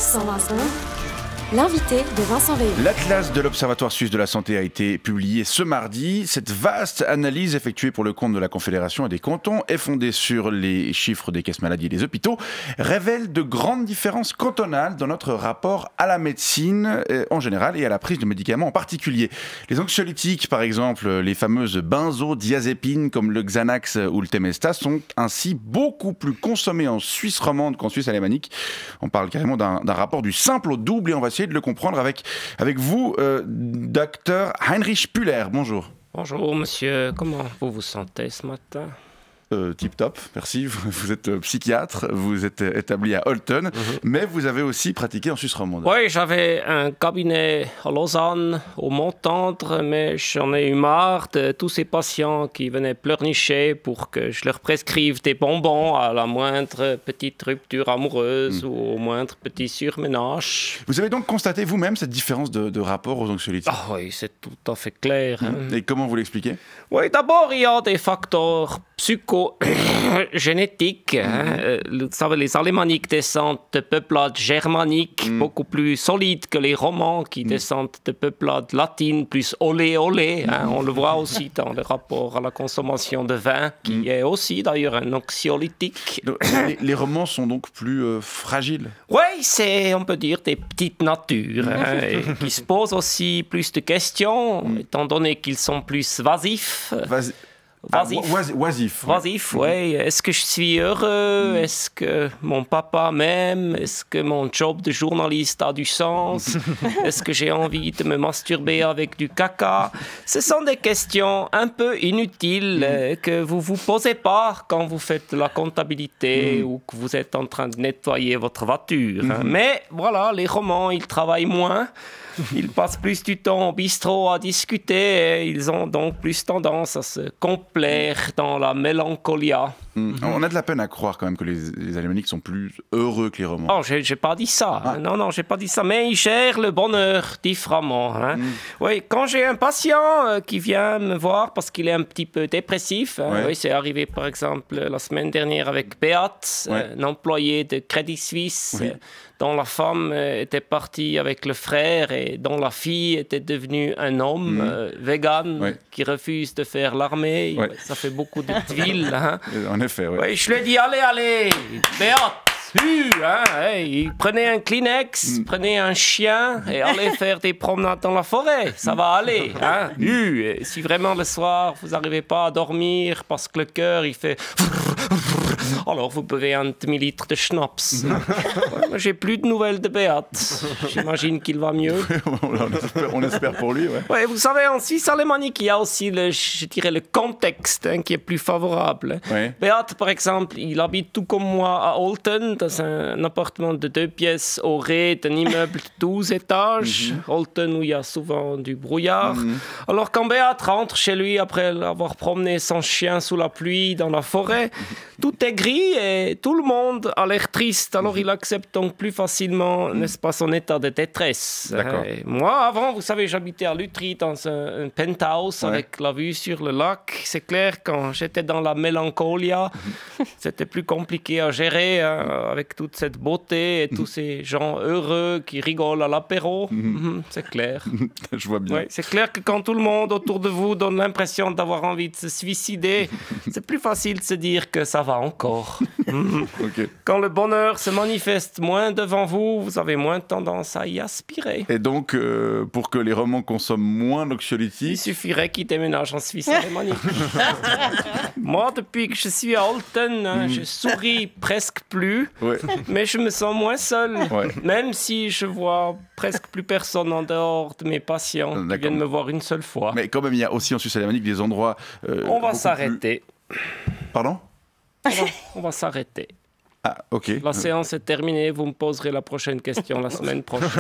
Sans Vincent, l'invité de Vincent Veillon. L'Atlas de l'Observatoire suisse de la santé a été publié ce mardi. Cette vaste analyse effectuée pour le compte de la Confédération et des cantons est fondée sur les chiffres des caisses maladies et des hôpitaux, révèle de grandes différences cantonales dans notre rapport à la médecine en général et à la prise de médicaments en particulier. Les anxiolytiques, par exemple, les fameuses benzodiazépines comme le Xanax ou le Temesta, sont ainsi beaucoup plus consommés en Suisse romande qu'en Suisse alémanique. On parle carrément d'un rapport du simple au double et on va essayer de le comprendre avec vous, docteur Heinrich Püller. Bonjour. Bonjour monsieur, comment vous vous sentez ce matin? Tip top, merci. Vous êtes psychiatre, vous êtes établi à Olten, mais vous avez aussi pratiqué en Suisse romande. Oui, j'avais un cabinet à Lausanne, au Mont-Tendre, mais j'en ai eu marre de tous ces patients qui venaient pleurnicher pour que je leur prescrive des bonbons à la moindre petite rupture amoureuse ou au moindre petit surménage. Vous avez donc constaté vous-même cette différence de rapport aux anxiolytiques? Ah oui, c'est tout à fait clair. Et comment vous l'expliquez? Oui, d'abord, il y a des facteurs psychogénétiques. Vous savez, les Alémaniques descendent de peuplades germaniques beaucoup plus solides que les Romans qui descendent de peuplades latines plus olé olé. On le voit aussi dans le rapport à la consommation de vin, qui est aussi d'ailleurs un anxiolytique. Les Romans sont donc plus fragiles? Oui, c'est, on peut dire, des petites natures et qui se posent aussi plus de questions, étant donné qu'ils sont plus vasifs. Oisif, oui. Est-ce que je suis heureux? Est-ce que mon papa m'aime? Est-ce que mon job de journaliste a du sens? Est-ce que j'ai envie de me masturber avec du caca? Ce sont des questions un peu inutiles que vous vous posez pas quand vous faites la comptabilité ou que vous êtes en train de nettoyer votre voiture. Mais voilà, les Romans, ils travaillent moins. Ils passent plus du temps au bistrot à discuter et ils ont donc plus tendance à se complaire dans la mélancolia. On a de la peine à croire quand même que les Alémaniques sont plus heureux que les Romans. Oh, j'ai pas dit ça. Non, j'ai pas dit ça. Mais ils gèrent le bonheur différemment. Oui, quand j'ai un patient qui vient me voir parce qu'il est un petit peu dépressif, oui, c'est arrivé par exemple la semaine dernière avec Beat, un employé de Crédit Suisse, dont la femme était partie avec le frère et dont la fille était devenue un homme vegan qui refuse de faire l'armée. Ça fait beaucoup de villes. En effet, oui. Je lui ai dit, allez, Béat, prenez un Kleenex, prenez un chien et allez faire des promenades dans la forêt. Ça va aller. Et si vraiment le soir, vous n'arrivez pas à dormir parce que le cœur, il fait... Alors vous buvez un demi-litre de schnapps. J'ai plus de nouvelles de Béat. J'imagine qu'il va mieux. on espère pour lui. Ouais, vous savez, en Suisse alémanique, il y a aussi le contexte qui est plus favorable. Béat, par exemple, il habite tout comme moi à Olten, dans un appartement de 2 pièces au rez d'un immeuble de 12 étages. Olten, où il y a souvent du brouillard. Alors quand Béat rentre chez lui après avoir promené son chien sous la pluie dans la forêt, tout est gris et tout le monde a l'air triste. Alors il accepte donc plus facilement, n'est-ce pas, son état de détresse. Moi, avant, vous savez, j'habitais à Lutry dans un penthouse avec la vue sur le lac. C'est clair, quand j'étais dans la mélancolia, c'était plus compliqué à gérer avec toute cette beauté et tous ces gens heureux qui rigolent à l'apéro. C'est clair. Je vois bien. C'est clair que quand tout le monde autour de vous donne l'impression d'avoir envie de se suicider, c'est plus facile de se dire que ça va encore. Quand le bonheur se manifeste moins devant vous, vous avez moins tendance à y aspirer. Et donc, pour que les Romans consomment moins d'anxiolytiques... Il suffirait qu'ils déménagent en Suisse alémanique. Moi, depuis que je suis à Olten, je souris presque plus, mais je me sens moins seul. Même si je vois presque plus personne en dehors de mes patients qui viennent me voir une seule fois. Mais quand même, il y a aussi en Suisse alémanique des endroits... On va s'arrêter. Pardon? On va s'arrêter. Ah, ok. La séance est terminée. Vous me poserez la prochaine question la semaine prochaine.